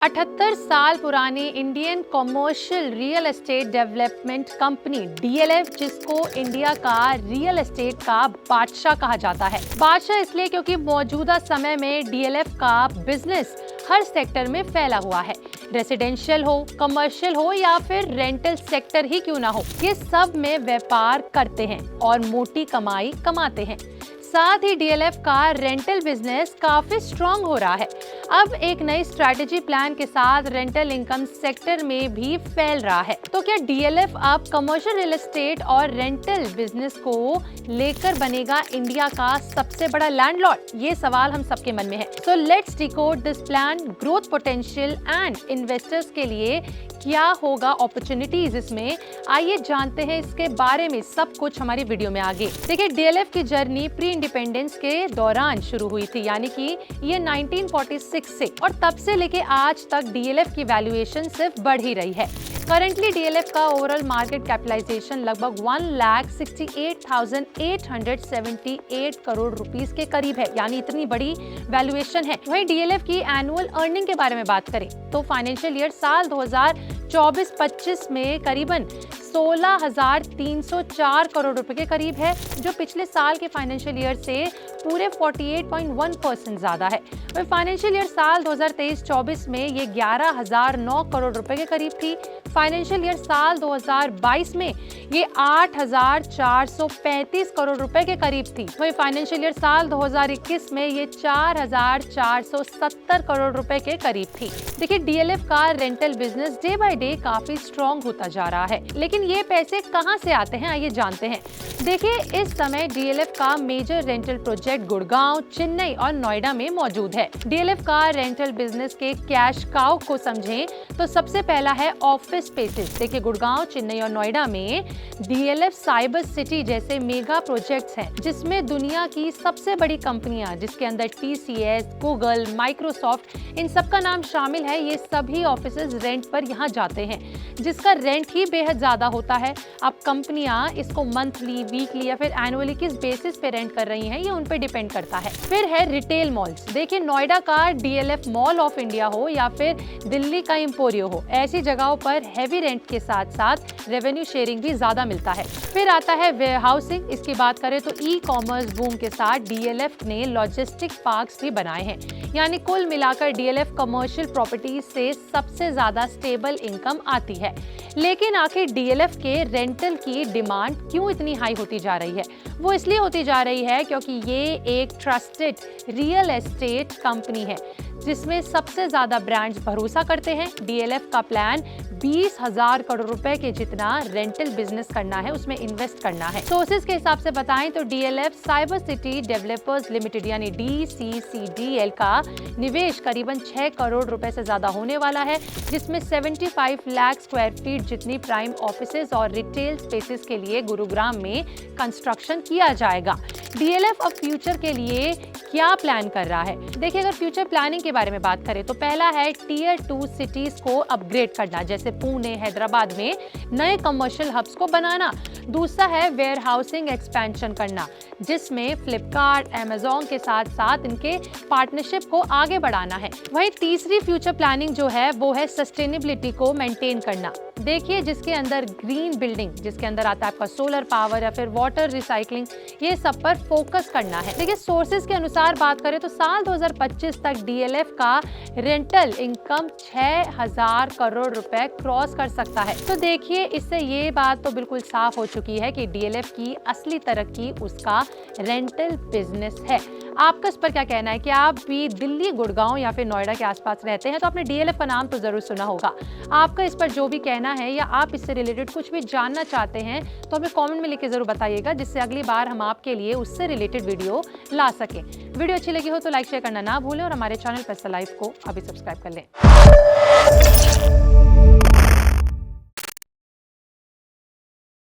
78 साल पुरानी Indian commercial real estate development company DLF, जिसको इंडिया का रियल एस्टेट का बादशाह कहा जाता है। बादशाह इसलिए क्योंकि मौजूदा समय में डीएलएफ का बिजनेस हर सेक्टर में फैला हुआ है। रेसिडेंशियल हो, कमर्शियल हो या फिर रेंटल सेक्टर ही क्यों ना हो, ये सब में व्यापार करते हैं और मोटी कमाई कमाते हैं। साथ ही डीएलएफ का रेंटल बिजनेस काफी स्ट्रॉन्ग हो रहा है। अब एक नई स्ट्रैटेजी प्लान के साथ रेंटल इनकम सेक्टर में भी फैल रहा है। तो क्या डीएलएफ अब कमर्शियल रियल एस्टेट और रेंटल बिजनेस को लेकर बनेगा इंडिया का सबसे बड़ा लैंडलॉर्ड? ये सवाल हम सबके मन में है। So let's decode this plan, growth potential and investors के लिए क्या होगा अपॉर्चुनिटीज इसमें। आइए जानते हैं इसके बारे में सब कुछ हमारी वीडियो में आगे। देखिए, डीएलएफ की जर्नी प्री इंडिपेंडेंस के दौरान शुरू हुई थी, यानी कि ये 1946 से, और तब से लेके आज तक डीएलएफ की वैल्यूएशन सिर्फ बढ़ ही रही है। करंटली डीएलएफ का ओवरऑल मार्केट कैपिटलाइजेशन लगभग 1,68,878 करोड़ रुपीस के करीब है, यानी इतनी बड़ी वैल्यूएशन है। वहीं डीएलएफ की एनुअल अर्निंग के बारे में बात करें तो फाइनेंशियल ईयर साल 2024-25 में करीबन 16,304 करोड़ रुपए के करीब है, जो पिछले साल के फाइनेंशियल ईयर से पूरे 48.1% ज्यादा है। वहीं फाइनेंशियल ईयर साल 2023-24 में ये 11,009 करोड़ रुपए के करीब थी। फाइनेंशियल ईयर साल 2022 में ये 8,435 करोड़ रुपए के करीब थी। वहीं फाइनेंशियल ईयर साल 2021 में ये 4,470 करोड़ रुपए के करीब थी। देखिए, डीएलएफ का rental business day by day काफी स्ट्रॉन्ग होता जा रहा है, लेकिन ये पैसे कहां से आते हैं, आइए जानते हैं। देखिए, इस समय डीएलएफ का major rental project Gurgaon, Chennai और नोएडा में मौजूद है। डीएलएफ का रेंटल बिजनेस के कैश काउ को समझें तो सबसे पहला है ऑफिस स्पेसेस। देखिए, गुड़गांव, चेन्नई और नोएडा में डीएलएफ साइबर सिटी जैसे मेगा प्रोजेक्ट्स हैं, जिसमें दुनिया की सबसे बड़ी कंपनियां, जिसके अंदर टीसीएस, गूगल, माइक्रोसॉफ्ट, इन सब का नाम शामिल है, ये सभी ऑफिसेज रेंट पर यहाँ जाते हैं, जिसका रेंट ही बेहद ज्यादा होता है। अब कंपनियां इसको मंथली, वीकली या फिर एनुअली किस बेसिस पे रेंट कर रही हैं, ये उन पे डिपेंड करता है। फिर है रिटेल मॉल्स। देखिए, नोएडा का डीएलएफ मॉल ऑफ इंडिया हो या फिर दिल्ली का एम्पोरियो हो, ऐसी जगहों पर हेवी रेंट के साथ साथ रेवेन्यू शेयरिंग भी ज्यादा मिलता है। फिर आता है वेयरहाउसिंग। इसकी बात करें तो ई कॉमर्स बूम के साथ डीएलएफ ने लॉजिस्टिक पार्क्स भी बनाए हैं, यानी कुल मिलाकर डीएलएफ कमर्शियल प्रॉपर्टीज से सबसे ज्यादा स्टेबल इनकम आती है। लेकिन आखिर डीएलएफ के रेंटल की डिमांड क्यों इतनी हाई होती जा रही है? वो इसलिए होती जा रही है क्योंकि ये एक ट्रस्टेड रियल एस्टेट कंपनी है, जिसमें सबसे ज्यादा ब्रांड्स भरोसा करते हैं। डीएलएफ का प्लान 20,000 करोड़ रुपए के जितना रेंटल बिजनेस करना है, उसमें इन्वेस्ट करना है। सोर्सेज के हिसाब से बताएं तो DLF cyber city developers limited यानी DCCDL का निवेश करीबन 6 करोड़ रुपए से ज्यादा होने वाला है, जिसमें 75 लाख स्क्वायर फीट जितनी प्राइम ऑफिसेज और रिटेल स्पेसेस के लिए गुरुग्राम में कंस्ट्रक्शन किया जाएगा। डीएलएफ अब फ्यूचर के लिए क्या प्लान कर रहा है? देखिए, अगर फ्यूचर प्लानिंग के बारे में बात करें तो पहला है टीयर 2 सिटीज को अपग्रेड करना, जैसे पुणे, हैदराबाद में नए कमर्शियल हब्स को बनाना। दूसरा है वेयर हाउसिंग एक्सपेंशन करना, जिसमें फ्लिपकार्ट, अमेजॉन के साथ साथ इनके पार्टनरशिप को आगे बढ़ाना है। वहीं तीसरी फ्यूचर प्लानिंग जो है वो है सस्टेनेबिलिटी को मेंटेन करना। देखिए, जिसके अंदर ग्रीन बिल्डिंग, जिसके अंदर आता है आपका सोलर पावर या फिर वाटर रिसाइकलिंग, ये सब पर फोकस करना है। देखिए, सोर्सेज के अनुसार बात करें तो साल 2025 तक डीएलएफ का रेंटल इनकम 6,000 करोड़ रुपए क्रॉस कर सकता है। तो देखिए, इससे ये बात तो बिल्कुल साफ हो चुकी है कि डीएलएफ की असली तरक्की उसका रेंटल बिजनेस है। आपका इस पर क्या कहना है? कि आप भी दिल्ली, गुड़गांव या फिर नोएडा के आसपास रहते हैं तो आपने डीएलएफ का नाम तो जरूर सुना होगा। आपका इस पर जो भी कहना है या आप इससे रिलेटेड कुछ भी जानना चाहते हैं तो हमें कमेंट में लिख के जरूर बताइएगा, जिससे अगली बार हम आपके लिए उससे रिलेटेड वीडियो ला सकें। वीडियो अच्छी लगी हो तो लाइक शेयर करना ना भूलें और हमारे चैनल पर लाइव को अभी सब्सक्राइब कर लें।